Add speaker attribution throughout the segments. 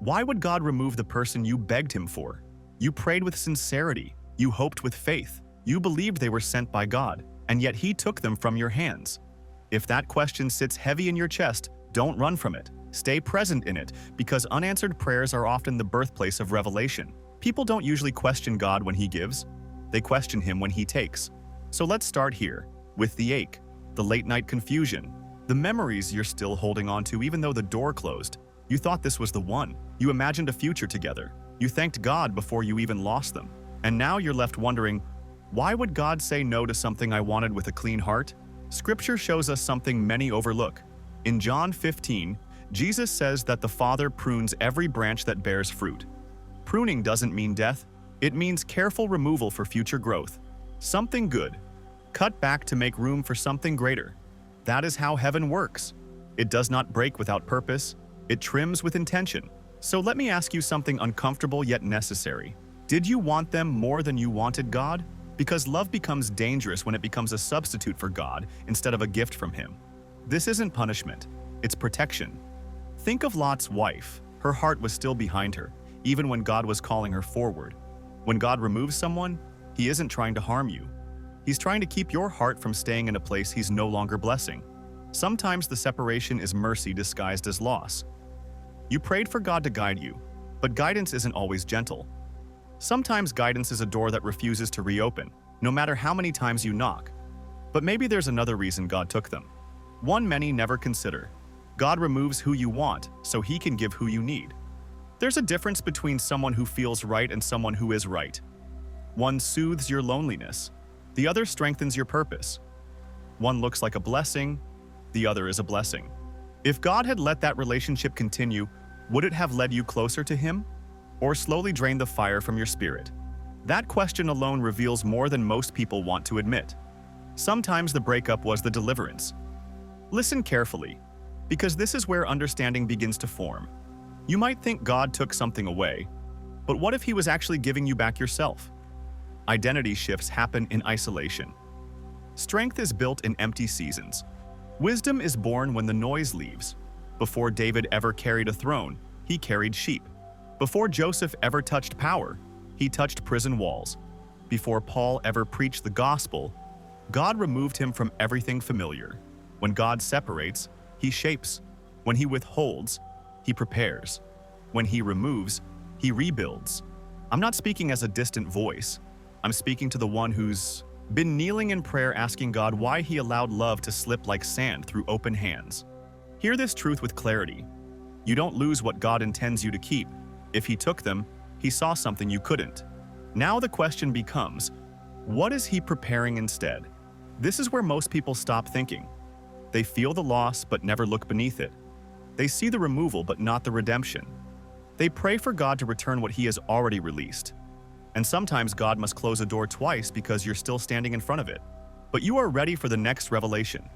Speaker 1: Why would God remove the person you begged him for? You prayed with sincerity. You hoped with faith. You believed they were sent by God, and yet he took them from your hands. If that question sits heavy in your chest, don't run from it. Stay present in it, because unanswered prayers are often the birthplace of revelation. People don't usually question God when he gives. They question him when he takes. So let's start here, with the ache, the late-night confusion, the memories you're still holding on to even though the door closed. You thought this was the one. You imagined a future together. You thanked God before you even lost them. And now you're left wondering, why would God say no to something I wanted with a clean heart? Scripture shows us something many overlook. In John 15, Jesus says that the Father prunes every branch that bears fruit. Pruning doesn't mean death. It means careful removal for future growth. Something good. Cut back to make room for something greater. That is how heaven works. It does not break without purpose. It trims with intention. So let me ask you something uncomfortable yet necessary. Did you want them more than you wanted God? Because love becomes dangerous when it becomes a substitute for God instead of a gift from him. This isn't punishment. It's protection. Think of Lot's wife. Her heart was still behind her, even when God was calling her forward. When God removes someone, he isn't trying to harm you. He's trying to keep your heart from staying in a place he's no longer blessing. Sometimes the separation is mercy disguised as loss. You prayed for God to guide you, but guidance isn't always gentle. Sometimes guidance is a door that refuses to reopen, no matter how many times you knock. But maybe there's another reason God took them. One many never consider. God removes who you want so he can give who you need. There's a difference between someone who feels right and someone who is right. One soothes your loneliness. The other strengthens your purpose. One looks like a blessing. The other is a blessing. If God had let that relationship continue, would it have led you closer to him? Or slowly drained the fire from your spirit? That question alone reveals more than most people want to admit. Sometimes the breakup was the deliverance. Listen carefully, because this is where understanding begins to form. You might think God took something away, but what if he was actually giving you back yourself? Identity shifts happen in isolation. Strength is built in empty seasons. Wisdom is born when the noise leaves. Before David ever carried a throne, he carried sheep. Before Joseph ever touched power, he touched prison walls. Before Paul ever preached the gospel, God removed him from everything familiar. When God separates, he shapes. When he withholds, he prepares. When he removes, he rebuilds. I'm not speaking as a distant voice. I'm speaking to the one who's been kneeling in prayer asking God why he allowed love to slip like sand through open hands. Hear this truth with clarity. You don't lose what God intends you to keep. If he took them, he saw something you couldn't. Now the question becomes, what is he preparing instead? This is where most people stop thinking. They feel the loss but never look beneath it. They see the removal but not the redemption. They pray for God to return what he has already released. And sometimes God must close a door twice because you're still standing in front of it. But you are ready for the next revelation.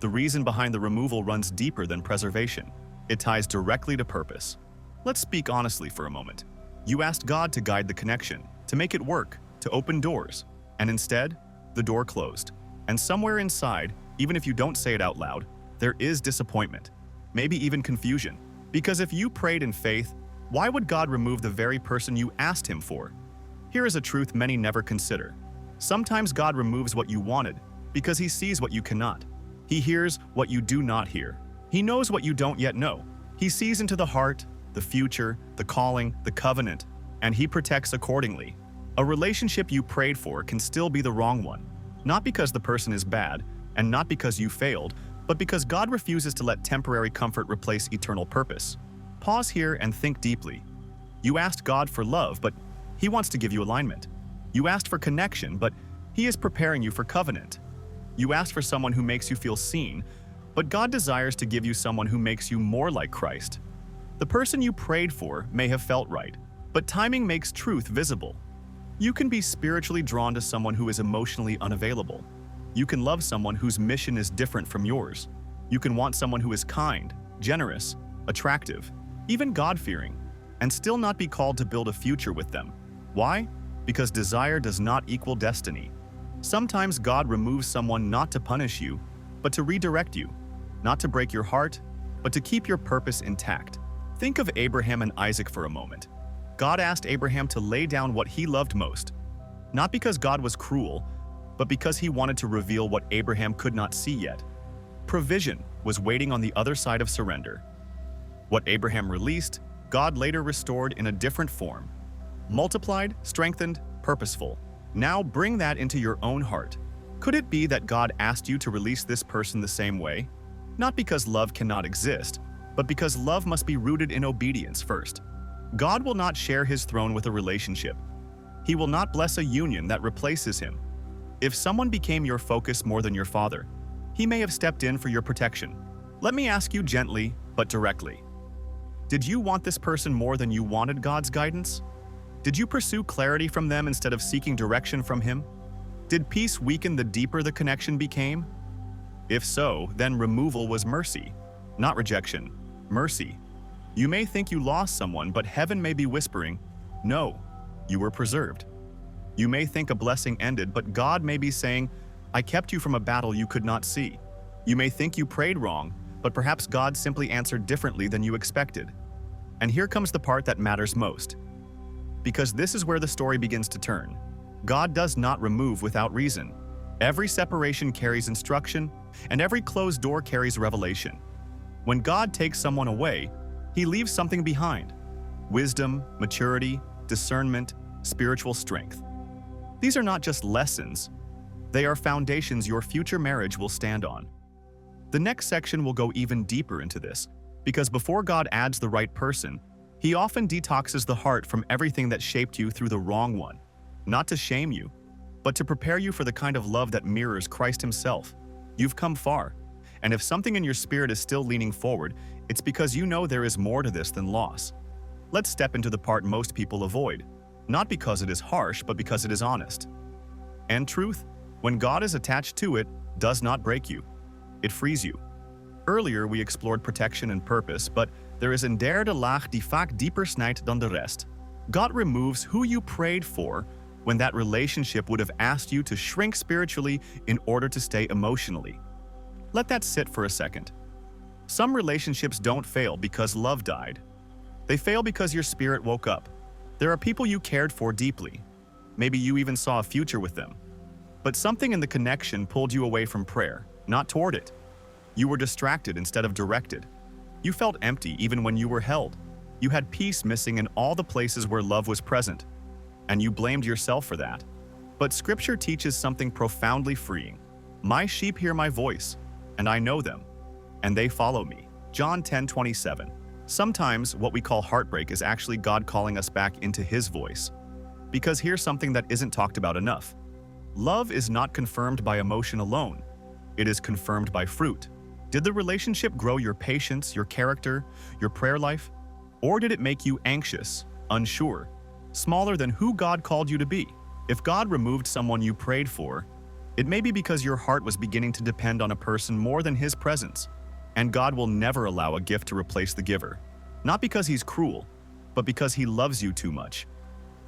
Speaker 1: The reason behind the removal runs deeper than preservation. It ties directly to purpose. Let's speak honestly for a moment. You asked God to guide the connection, to make it work, to open doors. And instead, the door closed. And somewhere inside, even if you don't say it out loud, there is disappointment, maybe even confusion. Because if you prayed in faith, why would God remove the very person you asked him for? Here is a truth many never consider. Sometimes God removes what you wanted because he sees what you cannot. He hears what you do not hear. He knows what you don't yet know. He sees into the heart, the future, the calling, the covenant, and he protects accordingly. A relationship you prayed for can still be the wrong one, not because the person is bad and not because you failed, but because God refuses to let temporary comfort replace eternal purpose. Pause here and think deeply. You asked God for love, but he wants to give you alignment. You asked for connection, but he is preparing you for covenant. You asked for someone who makes you feel seen, but God desires to give you someone who makes you more like Christ. The person you prayed for may have felt right, but timing makes truth visible. You can be spiritually drawn to someone who is emotionally unavailable. You can love someone whose mission is different from yours. You can want someone who is kind, generous, attractive, even God-fearing, and still not be called to build a future with them. Why? Because desire does not equal destiny. Sometimes God removes someone not to punish you, but to redirect you, not to break your heart, but to keep your purpose intact. Think of Abraham and Isaac for a moment. God asked Abraham to lay down what he loved most, not because God was cruel, but because he wanted to reveal what Abraham could not see yet. Provision was waiting on the other side of surrender. What Abraham released, God later restored in a different form. Multiplied, strengthened, purposeful. Now bring that into your own heart. Could it be that God asked you to release this person the same way? Not because love cannot exist, but because love must be rooted in obedience first. God will not share his throne with a relationship. He will not bless a union that replaces him. If someone became your focus more than your father, he may have stepped in for your protection. Let me ask you gently, but directly. Did you want this person more than you wanted God's guidance? Did you pursue clarity from them instead of seeking direction from him? Did peace weaken the deeper the connection became? If so, then removal was mercy, not rejection. Mercy. You may think you lost someone, but heaven may be whispering, no, you were preserved. You may think a blessing ended, but God may be saying, I kept you from a battle you could not see. You may think you prayed wrong, but perhaps God simply answered differently than you expected. And here comes the part that matters most. Because this is where the story begins to turn. God does not remove without reason. Every separation carries instruction, and every closed door carries revelation. When God takes someone away, he leaves something behind: wisdom, maturity, discernment, spiritual strength. These are not just lessons, they are foundations your future marriage will stand on. The next section will go even deeper into this, because before God adds the right person, he often detoxes the heart from everything that shaped you through the wrong one, not to shame you, but to prepare you for the kind of love that mirrors Christ himself. You've come far, and if something in your spirit is still leaning forward, it's because you know there is more to this than loss. Let's step into the part most people avoid, not because it is harsh, but because it is honest. And truth, when God is attached to it, does not break you. It frees you. Earlier, we explored protection and purpose, but there is een derde laag die vaak dieper snijdt dan de rest. God removes who you prayed for when that relationship would have asked you to shrink spiritually in order to stay emotionally. Let that sit for a second. Some relationships don't fail because love died. They fail because your spirit woke up. There are people you cared for deeply. Maybe you even saw a future with them. But something in the connection pulled you away from prayer, not toward it. You were distracted instead of directed. You felt empty even when you were held. You had peace missing in all the places where love was present. And you blamed yourself for that. But Scripture teaches something profoundly freeing. My sheep hear my voice, and I know them, and they follow me. John 10:27. Sometimes what we call heartbreak is actually God calling us back into his voice. Because here's something that isn't talked about enough. Love is not confirmed by emotion alone. It is confirmed by fruit. Did the relationship grow your patience, your character, your prayer life? Or did it make you anxious, unsure, smaller than who God called you to be? If God removed someone you prayed for, it may be because your heart was beginning to depend on a person more than his presence. And God will never allow a gift to replace the giver. Not because he's cruel, but because he loves you too much.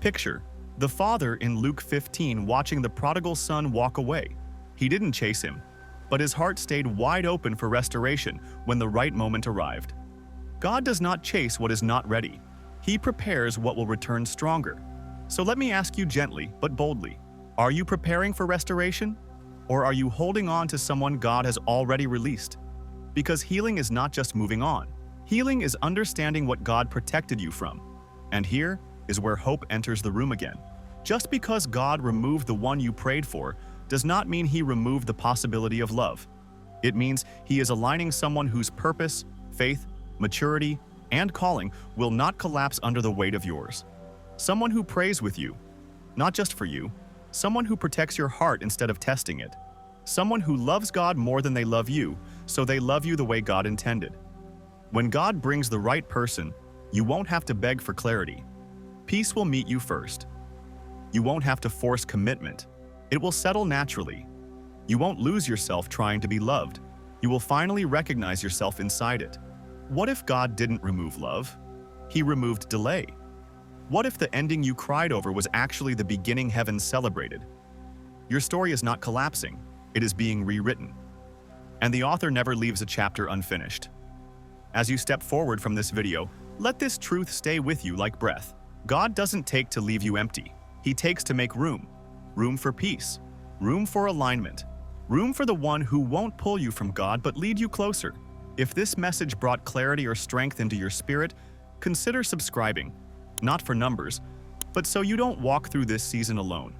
Speaker 1: Picture the father in Luke 15 watching the prodigal son walk away. He didn't chase him, but his heart stayed wide open for restoration when the right moment arrived. God does not chase what is not ready. He prepares what will return stronger. So let me ask you gently but boldly, are you preparing for restoration? Or are you holding on to someone God has already released? Because healing is not just moving on. Healing is understanding what God protected you from. And here is where hope enters the room again. Just because God removed the one you prayed for does not mean he removed the possibility of love. It means he is aligning someone whose purpose, faith, maturity, and calling will not collapse under the weight of yours. Someone who prays with you, not just for you. Someone who protects your heart instead of testing it. Someone who loves God more than they love you, so they love you the way God intended. When God brings the right person, you won't have to beg for clarity. Peace will meet you first. You won't have to force commitment. It will settle naturally. You won't lose yourself trying to be loved. You will finally recognize yourself inside it. What if God didn't remove love? He removed delay. What if the ending you cried over was actually the beginning heaven celebrated? Your story is not collapsing. It is being rewritten. And the author never leaves a chapter unfinished. As you step forward from this video, Let this truth stay with you like breath. God doesn't take to leave you empty. He takes to make room. Room for peace. Room for alignment. Room for the one who won't pull you from God but lead you closer. If this message brought clarity or strength into your spirit, consider subscribing. Not for numbers, but so you don't walk through this season alone.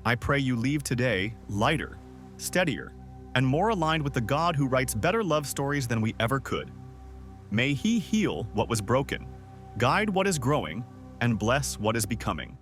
Speaker 1: I pray you leave today lighter, steadier, and more aligned with the God who writes better love stories than we ever could. May He heal what was broken, guide what is growing, and bless what is becoming.